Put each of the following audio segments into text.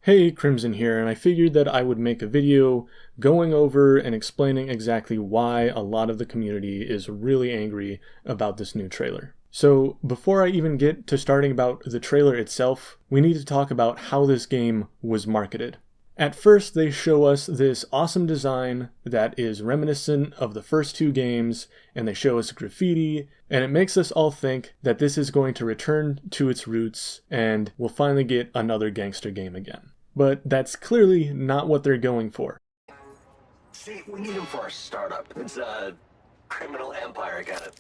Hey, Chrymzon here, and I figured that I would make a video going over and explaining exactly why a lot of the community is really angry about this new trailer. So before I even get to starting about the trailer itself, we need to talk about how this game was marketed. At first, they show us this awesome design that is reminiscent of the first two games, and they show us graffiti, and it makes us all think that this is going to return to its roots, and we'll finally get another gangster game again. But that's clearly not what they're going for. See, we need him for our startup. It's a criminal empire, got it.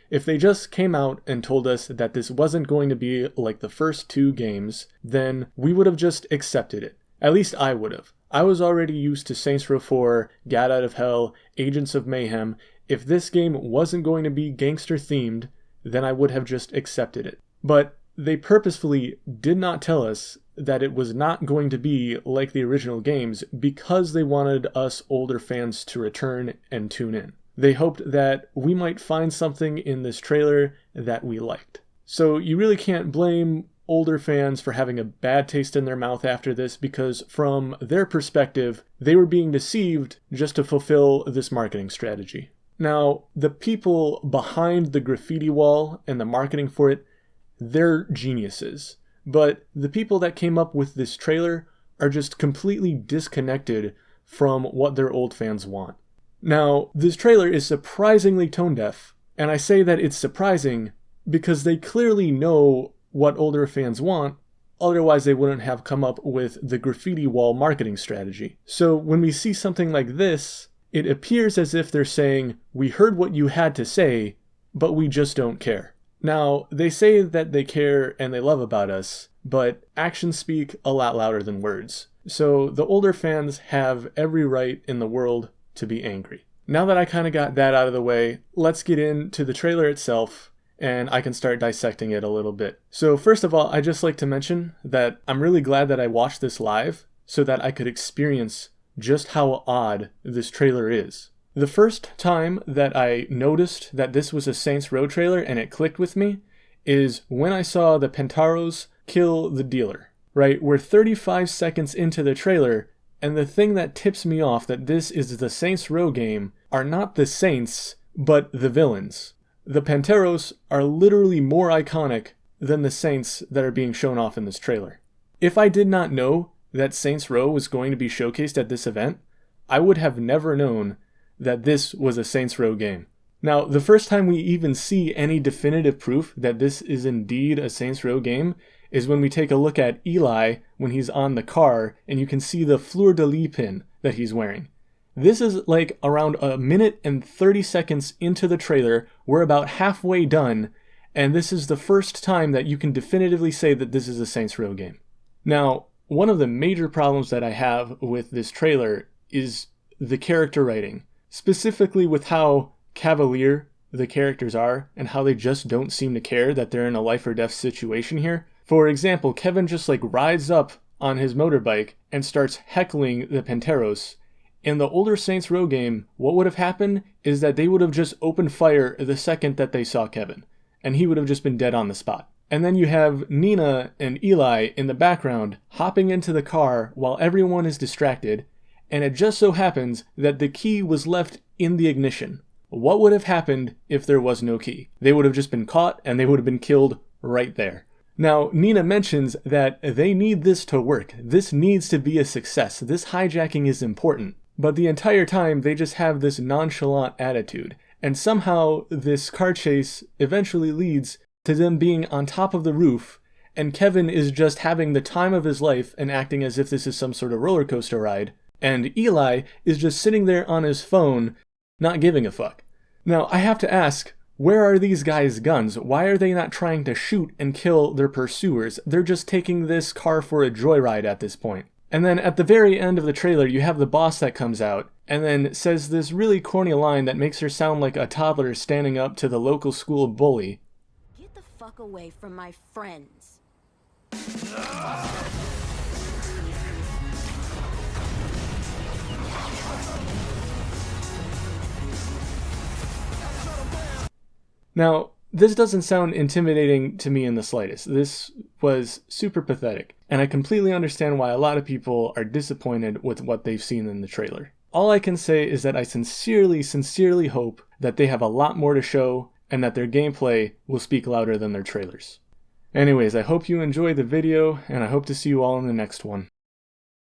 If they just came out and told us that this wasn't going to be like the first two games, then we would have just accepted it. At least I would have. I was already used to Saints Row 4, Gat Out of Hell, Agents of Mayhem. If this game wasn't going to be gangster themed, then I would have just accepted it. But they purposefully did not tell us that it was not going to be like the original games because they wanted us older fans to return and tune in. They hoped that we might find something in this trailer that we liked. So you really can't blame older fans for having a bad taste in their mouth after this, because from their perspective, they were being deceived just to fulfill this marketing strategy. Now, the people behind the graffiti wall and the marketing for it, they're geniuses. But the people that came up with this trailer are just completely disconnected from what their old fans want. Now, this trailer is surprisingly tone deaf, and I say that it's surprising because they clearly know what older fans want, otherwise they wouldn't have come up with the graffiti wall marketing strategy. So when we see something like this, it appears as if they're saying, "We heard what you had to say, but we just don't care." Now, they say that they care and they love about us, but actions speak a lot louder than words. So the older fans have every right in the world to be angry. Now that I kind of got that out of the way, let's get into the trailer itself, and I can start dissecting it a little bit. So first of all, I'd just like to mention that I'm really glad that I watched this live so that I could experience just how odd this trailer is. The first time that I noticed that this was a Saints Row trailer and it clicked with me is when I saw the Penteros kill the dealer, right? We're 35 seconds into the trailer, and the thing that tips me off that this is the Saints Row game are not the Saints, but the villains. The Penteros are literally more iconic than the Saints that are being shown off in this trailer. If I did not know that Saints Row was going to be showcased at this event, I would have never known that this was a Saints Row game. Now, the first time we even see any definitive proof that this is indeed a Saints Row game is when we take a look at Eli when he's on the car and you can see the fleur-de-lis pin that he's wearing. This is like around a minute and 30 seconds into the trailer. We're about halfway done, and this is the first time that you can definitively say that this is a Saints Row game. Now, one of the major problems that I have with this trailer is the character writing. Specifically with how cavalier the characters are and how they just don't seem to care that they're in a life or death situation here. For example, Kevin just rides up on his motorbike and starts heckling the Penteros. In the older Saints Row game, what would have happened is that they would have just opened fire the second that they saw Kevin, and he would have just been dead on the spot. And then you have Nina and Eli in the background hopping into the car while everyone is distracted, and it just so happens that the key was left in the ignition. What would have happened if there was no key? They would have just been caught and they would have been killed right there. Now, Nina mentions that they need this to work. This needs to be a success. This hijacking is important. But the entire time they just have this nonchalant attitude. And somehow this car chase eventually leads to them being on top of the roof, and Kevin is just having the time of his life and acting as if this is some sort of roller coaster ride. And Eli is just sitting there on his phone, not giving a fuck. Now, I have to ask, where are these guys' guns? Why are they not trying to shoot and kill their pursuers? They're just taking this car for a joyride at this point. And then at the very end of the trailer, you have the boss that comes out and then says this really corny line that makes her sound like a toddler standing up to the local school bully. Get the fuck away from my friends. Now, this doesn't sound intimidating to me in the slightest. This was super pathetic, and I completely understand why a lot of people are disappointed with what they've seen in the trailer. All I can say is that I sincerely hope that they have a lot more to show and that their gameplay will speak louder than their trailers. Anyways, I hope you enjoyed the video, and I hope to see you all in the next one.